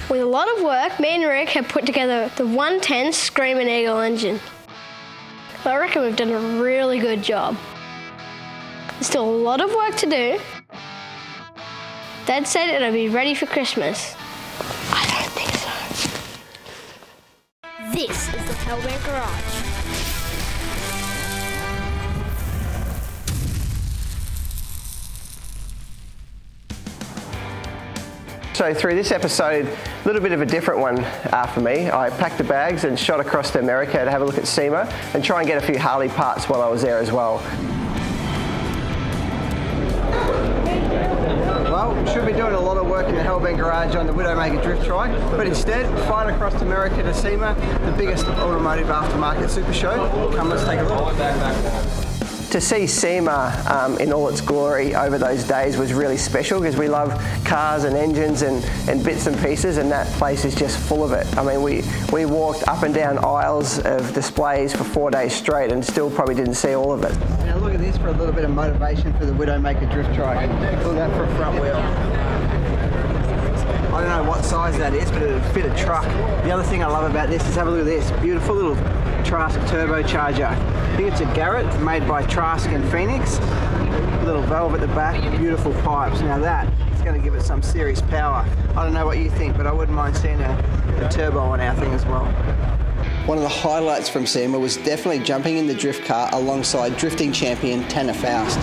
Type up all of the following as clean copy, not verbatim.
With a lot of work, me and Rick have put together the 110 Screaming Eagle engine. I reckon we've done a really good job. There's still a lot of work to do. Dad said it'll be ready for Christmas. I don't think so. This is the Tailbank Garage. So through this episode, a little bit of a different one for me. I packed the bags and shot across to America to have a look at SEMA and try and get a few Harley parts while I was there as well. Well, we should be doing a lot of work in the Hellbent garage on the Widowmaker drift trike, but instead, flying across to America to SEMA, the biggest automotive aftermarket super show. Come, let's take a look. To see SEMA in all its glory over those days was really special because we love cars and engines and bits and pieces, and that place is just full of it. I mean, we walked up and down aisles of displays for 4 days straight and still probably didn't see all of it. Now look at this for a little bit of motivation for the Widowmaker drift trike. Look at that for a front wheel. I don't know what size that is, but it would fit a truck. The other thing I love about this is have a look at this beautiful little Trask turbocharger. I think it's a Garrett made by Trask and Phoenix. Little valve at the back, beautiful pipes. Now that is going to give it some serious power. I don't know what you think, but I wouldn't mind seeing a turbo on our thing as well. One of the highlights from SEMA was definitely jumping in the drift car alongside drifting champion Tanner Foust.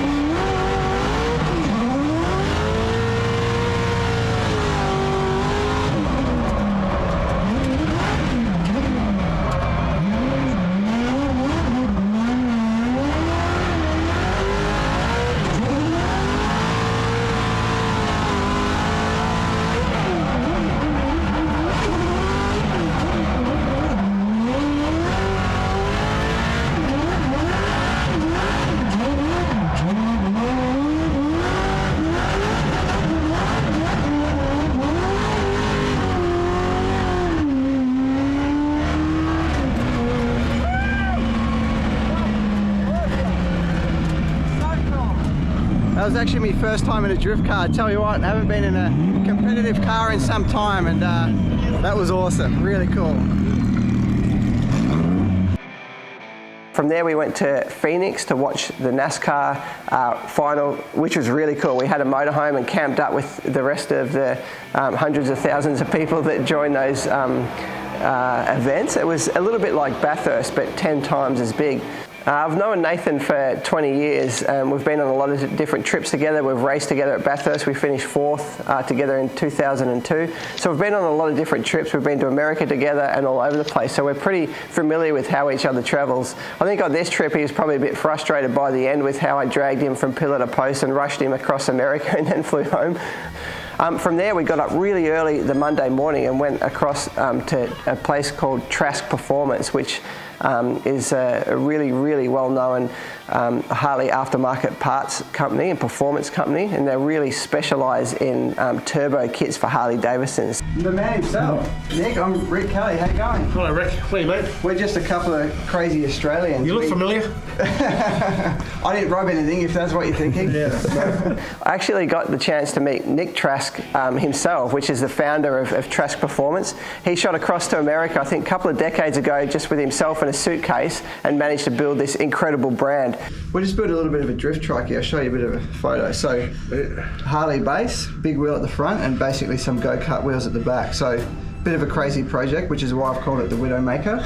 That was actually my first time in a drift car. I tell you what, I haven't been in a competitive car in some time, and that was awesome, really cool. From there we went to Phoenix to watch the NASCAR final, which was really cool. We had a motorhome and camped up with the rest of the hundreds of thousands of people that joined those events. It was a little bit like Bathurst, but 10 times as big. I've known Nathan for 20 years. We've been on a lot of different trips together. We've raced together at Bathurst. We finished 4th together in 2002. So we've been on a lot of different trips. We've been to America together and all over the place. So we're pretty familiar with how each other travels. I think on this trip he was probably a bit frustrated by the end with how I dragged him from pillar to post and rushed him across America and then flew home. From there we got up really early the Monday morning and went across to a place called Trask Performance, which is a really well-known Harley aftermarket parts company and performance company, and they really specialise in turbo kits for Harley Davidsons. The man himself, Nick, I'm Rick Kelly, how you going? Hello Rick, how are you mate? We're just a couple of crazy Australians. You look familiar. I didn't rub anything, if that's what you're thinking. Yeah. I actually got the chance to meet Nick Trask himself, which is the founder of Trask Performance. He shot across to America, I think a couple of decades ago, just with himself and a suitcase, and managed to build this incredible brand. We'll just build a little bit of a drift trike here. I'll show you a bit of a photo. So Harley base, big wheel at the front, and basically some go-kart wheels at the back. So bit of a crazy project, which is why I've called it the Widowmaker.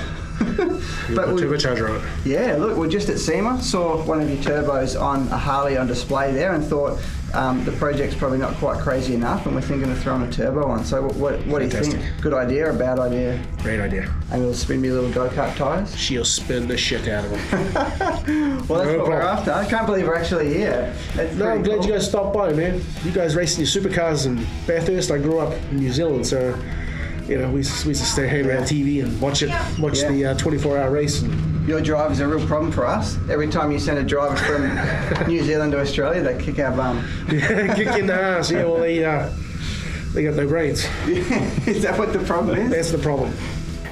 But turbocharger on it. Yeah, look, we're just at SEMA, saw one of your turbos on a Harley on display there and thought the project's probably not quite crazy enough and we're thinking of throwing a turbo on. So what do you think? Good idea or bad idea? Great idea. And it'll spin me little go-kart tyres? She'll spin the shit out of them. Well, that's what we're after. I can't believe we're actually here. No, I'm glad you guys stopped by, man. You guys racing your supercars in Bathurst. I grew up in New Zealand, so you know, we used to stay hanging around TV and watch the 24-hour race. And your drive is a real problem for us. Every time you send a driver from New Zealand to Australia, they kick our bum. Yeah, kick you in the ass. Yeah, well, they got no brains. Is that what the problem is? That's the problem.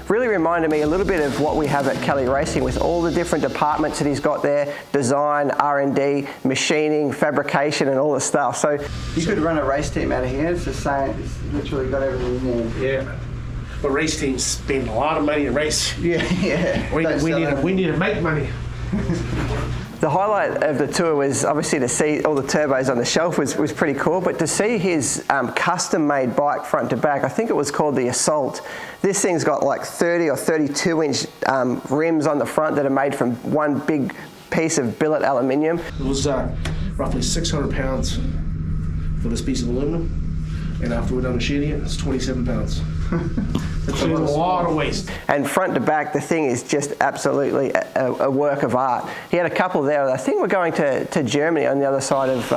really reminded me a little bit of what we have at Kelly Racing with all the different departments that he's got there, design, R&D, machining, fabrication and all the stuff. So you could run a race team out of here. It's the same, it's literally got everything in there. Yeah. But race teams spend a lot of money to race. Yeah, yeah. We need to make money. The highlight of the tour was obviously to see all the turbos on the shelf was pretty cool, but to see his custom-made bike front to back, I think it was called the Assault. This thing's got like 30 or 32-inch rims on the front that are made from one big piece of billet aluminium. It was roughly 600 pounds for this piece of aluminum, and after we're done machining it, it's 27 pounds. It's a lot of waste. And front to back, the thing is just absolutely a work of art. He had a couple there. I think we're going to Germany on the other side of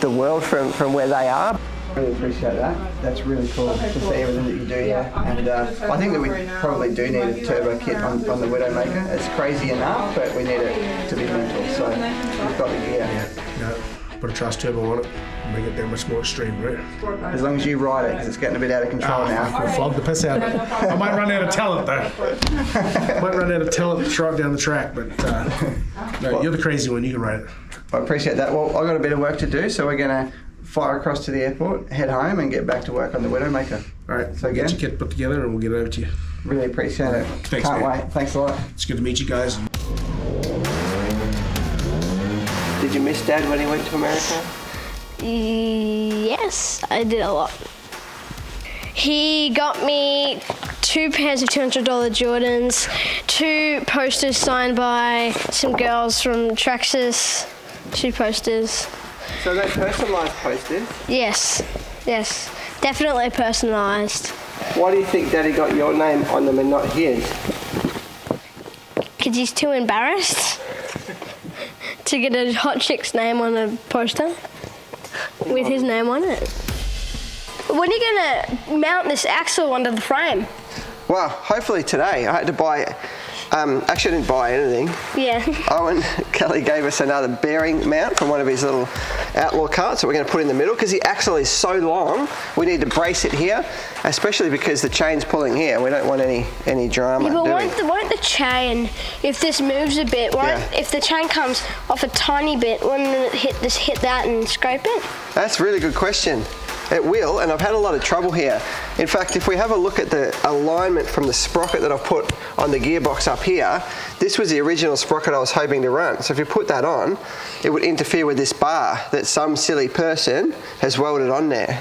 the world from where they are. Really appreciate that. That's really cool to see everything that you do here. And I think that we probably do need a turbo kit on the Widowmaker. It's crazy enough, but we need it to be mental. So we've got the gear. Yeah. Put a Trask turbo on it. Make it that much more extreme, right? As long as you ride it, because it's getting a bit out of control now. We'll flog the piss out of it. I might run out of talent though. Might run out of talent to drive down the track, but no, you're the crazy one. You can ride it. I appreciate that. Well, I've got a bit of work to do, so we're going to fire across to the airport, head home, and get back to work on the Widowmaker. All right. So get your kit put together, and we'll get it over to you. Really appreciate it. Thanks, Can't man. wait. Thanks a lot. It's good to meet you guys. Did you miss Dad when he went to America? Yes, I did a lot. He got me 2 pairs of $200 Jordans, 2 posters signed by some girls from Traxxas, 2 posters. So they personalised posters? Yes, definitely personalised. Why do you think Daddy got your name on them and not his? Because he's too embarrassed to get a hot chick's name on a poster with his name on it. When are you going to mount this axle onto the frame? Well, hopefully today. I had to buy, actually I didn't buy anything. Yeah. Owen Kelly gave us another bearing mount from one of his little outlaw carts that we're going to put in the middle because the axle is so long, we need to brace it here, especially because the chain's pulling here. We don't want any drama. Yeah, but won't the chain, if this moves a bit, if the chain comes off a tiny bit, won't it hit that and scrape it? That's a really good question. It will, and I've had a lot of trouble here. In fact, if we have a look at the alignment from the sprocket that I've put on the gearbox up here, this was the original sprocket I was hoping to run. So if you put that on, it would interfere with this bar that some silly person has welded on there.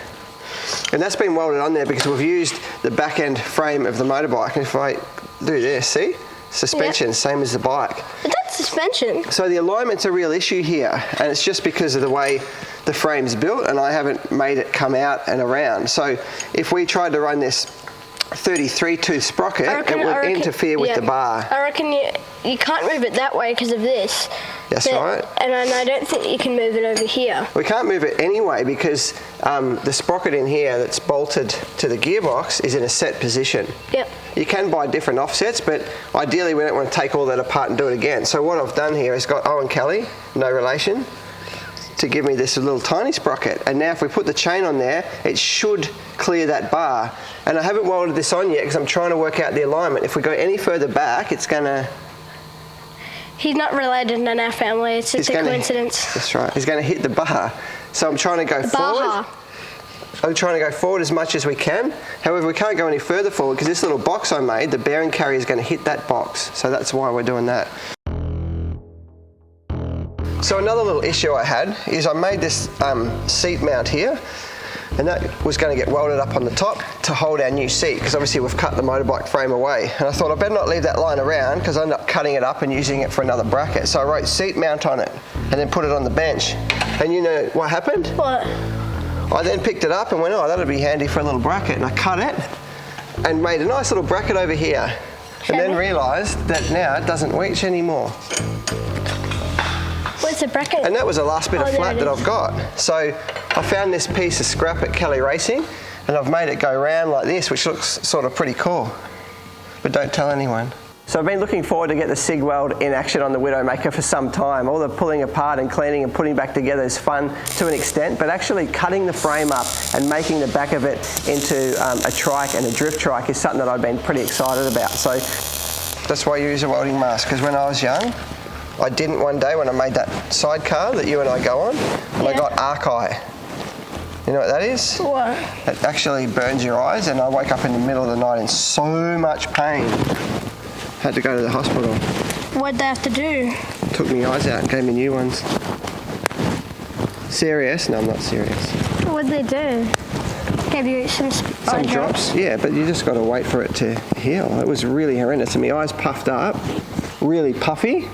And that's been welded on there because we've used the back end frame of the motorbike. And if I do this, see? Suspension, yep. Same as the bike. But that's suspension. So the alignment's a real issue here, and it's just because of the way the frame's built, and I haven't made it come out and around. So if we tried to run this 33 tooth sprocket, it would interfere with the bar. I reckon you can't move it that way because of this. That's right. And I don't think you can move it over here. We can't move it anyway because the sprocket in here that's bolted to the gearbox is in a set position. Yep. You can buy different offsets, but ideally we don't want to take all that apart and do it again. So what I've done here is got Owen Kelly, no relation, to give me this little tiny sprocket. And now if we put the chain on there, it should clear that bar. And I haven't welded this on yet because I'm trying to work out the alignment. If we go any further back, it's gonna... He's not related in our family, it's just a coincidence. That's right, he's gonna hit the bar. So I'm trying to go forward. I'm trying to go forward as much as we can. However, we can't go any further forward because this little box I made, the bearing carrier is gonna hit that box. So that's why we're doing that. So another little issue I had is I made this seat mount here, and that was going to get welded up on the top to hold our new seat because obviously we've cut the motorbike frame away. And I thought I better not leave that lying around because I ended up cutting it up and using it for another bracket. So I wrote seat mount on it and then put it on the bench. And you know what happened? What? I then picked it up and went, oh, that'll be handy for a little bracket. And I cut it and made a nice little bracket over here. And then realised that now it doesn't reach anymore. Where's the bracket? And that was the last bit of flat that I've got. So I found this piece of scrap at Kelly Racing and I've made it go round like this, which looks sort of pretty cool. But don't tell anyone. So I've been looking forward to get the SIG weld in action on the Widowmaker for some time. All the pulling apart and cleaning and putting back together is fun to an extent, but actually cutting the frame up and making the back of it into a trike and a drift trike is something that I've been pretty excited about. So that's why you use a welding mask, because when I was young, I didn't one day when I made that sidecar that you and I go on, and I got arc eye. You know what that is? What? It actually burns your eyes, and I woke up in the middle of the night in so much pain. Had to go to the hospital. What'd they have to do? Took my eyes out and gave me new ones. Serious? No, I'm not serious. What'd they do? Gave you some drops? Yeah, but you just got to wait for it to heal. It was really horrendous. And my eyes puffed up, really puffy,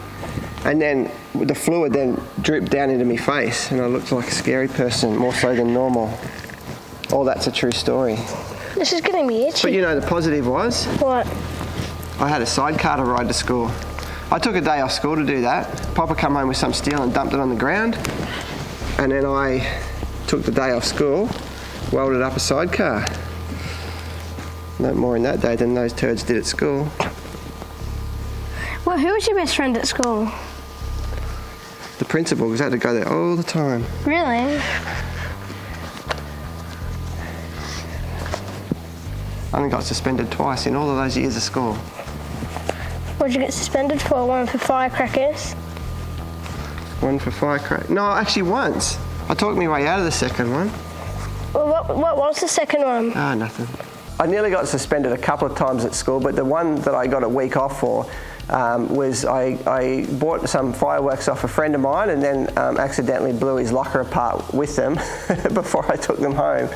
and then the fluid then dripped down into my face, and I looked like a scary person, more so than normal. All that's a true story. This is getting me itchy. But you know the positive was? What? I had a sidecar to ride to school. I took a day off school to do that. Papa come home with some steel and dumped it on the ground. And then I took the day off school, welded up a sidecar. No more in that day than those turds did at school. Well, who was your best friend at school? The principal, because I had to go there all the time. Really? I only got suspended twice in all of those years of school. What'd you get suspended for? One for firecrackers? One for firecracker. No, actually once. I talked my way out of the second one. Well, what was the second one? Ah, nothing. I nearly got suspended a couple of times at school, but the one that I got a week off for was I bought some fireworks off a friend of mine and then accidentally blew his locker apart with them before I took them home.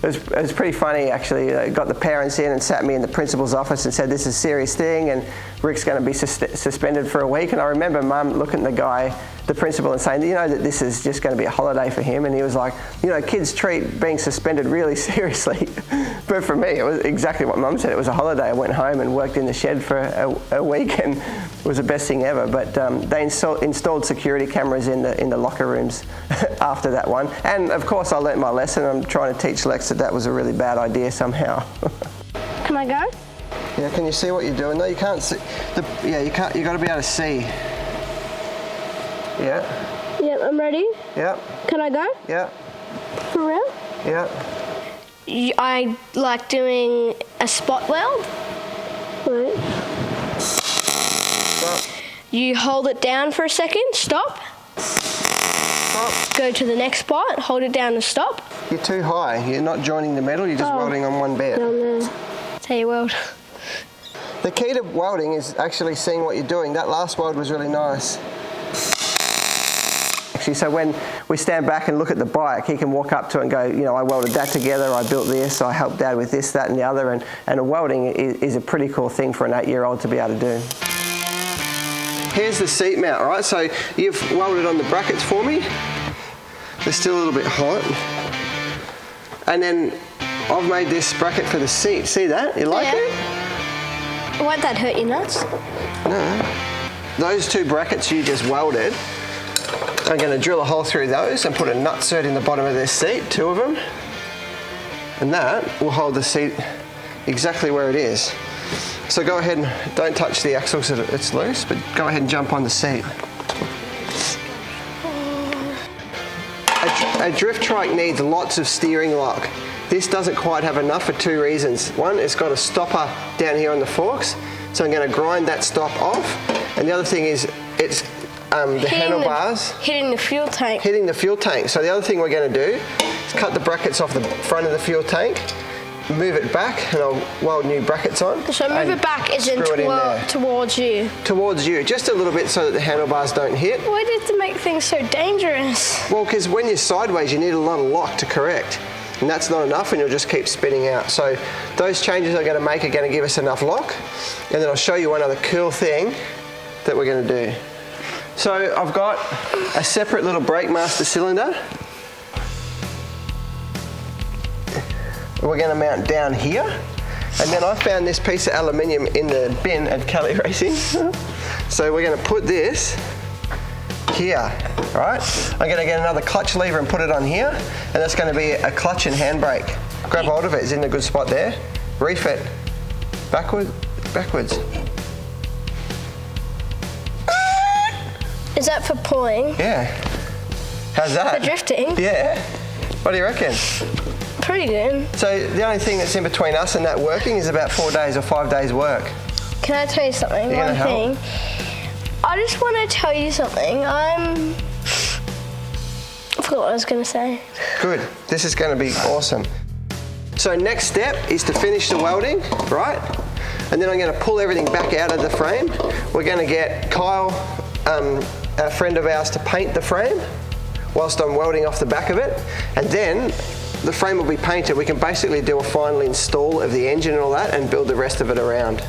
It was pretty funny, actually. I got the parents in and sat me in the principal's office and said, this is a serious thing and Rick's going to be suspended for a week. And I remember Mum looking at the guy, the principal, and saying, you know that this is just going to be a holiday for him. And he was like, you know, kids treat being suspended really seriously. But for me, it was exactly what Mum said. It was a holiday. I went home and worked in the shed for a week, and it was the best thing ever. But they installed security cameras in the locker rooms after that one. And of course, I learnt my lesson. I'm trying to teach Lex that was a really bad idea somehow. Can I go? Yeah, can you see what you're doing? No, you can't see. You got to be able to see. Yeah. Yep, I'm ready. Yep. Can I go? Yeah. For real? Yeah. I like doing a spot weld. Right. Stop. You hold it down for a second, stop. Stop. Go to the next spot, hold it down and stop. You're too high. You're not joining the metal, you're just welding on one bed. Down there. That's how you weld. The key to welding is actually seeing what you're doing. That last weld was really nice. Actually, so when we stand back and look at the bike, he can walk up to it and go, you know, I welded that together, I built this, I helped Dad with this, that and the other, and welding is a pretty cool thing for an 8-year-old to be able to do. Here's the seat mount, right? So you've welded on the brackets for me. They're still a little bit hot. And then I've made this bracket for the seat. See that? You like it? Won't that hurt your nuts? No. Those two brackets you just welded, I'm going to drill a hole through those and put a nut cert in the bottom of this seat, 2 of them. And that will hold the seat exactly where it is. So go ahead and don't touch the axle so that it's loose, but go ahead and jump on the seat. A drift trike needs lots of steering lock. This doesn't quite have enough for 2 reasons. One, it's got a stopper down here on the forks, so I'm going to grind that stop off. And the other thing is it's the handlebars. Hitting the fuel tank. Hitting the fuel tank. So the other thing we're going to do is cut the brackets off the front of the fuel tank, move it back, and I'll weld new brackets on. So move it back as in towards you? Towards you, just a little bit so that the handlebars don't hit. Why did it make things so dangerous? Well, because when you're sideways, you need a lot of lock to correct. And that's not enough, and you'll just keep spinning out. So those changes I'm going to make are going to give us enough lock. And then I'll show you one other cool thing that we're going to do. So I've got a separate little brake master cylinder. We're going to mount down here. And then I found this piece of aluminium in the bin at Cali Racing. So we're going to put this here, right? I'm going to get another clutch lever and put it on here, and that's going to be a clutch and handbrake. Grab hold of it, it's in a good spot there. Reef it backwards. Is that for pulling? Yeah. How's that? For drifting? Yeah. What do you reckon? Pretty good. So the only thing that's in between us and that working is about 4 days or 5 days work. Can I tell you something? You One gonna help? thing. I just want to tell you something. I forgot what I was going to say. Good. This is going to be awesome. So next step is to finish the welding, right? And then I'm going to pull everything back out of the frame. We're going to get Kyle, a friend of ours, to paint the frame whilst I'm welding off the back of it. And then the frame will be painted. We can basically do a final install of the engine and all that and build the rest of it around.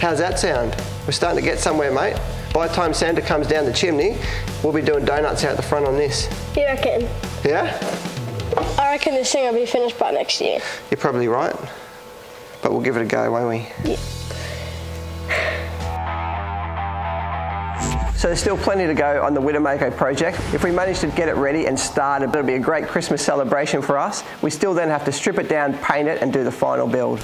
How's that sound? We're starting to get somewhere, mate. By the time Santa comes down the chimney, we'll be doing donuts out the front on this. You reckon? Yeah? I reckon this thing will be finished by next year. You're probably right. But we'll give it a go, won't we? Yeah. So there's still plenty to go on the Widowmaker project. If we manage to get it ready and started, it'll be a great Christmas celebration for us. We still then have to strip it down, paint it, and do the final build.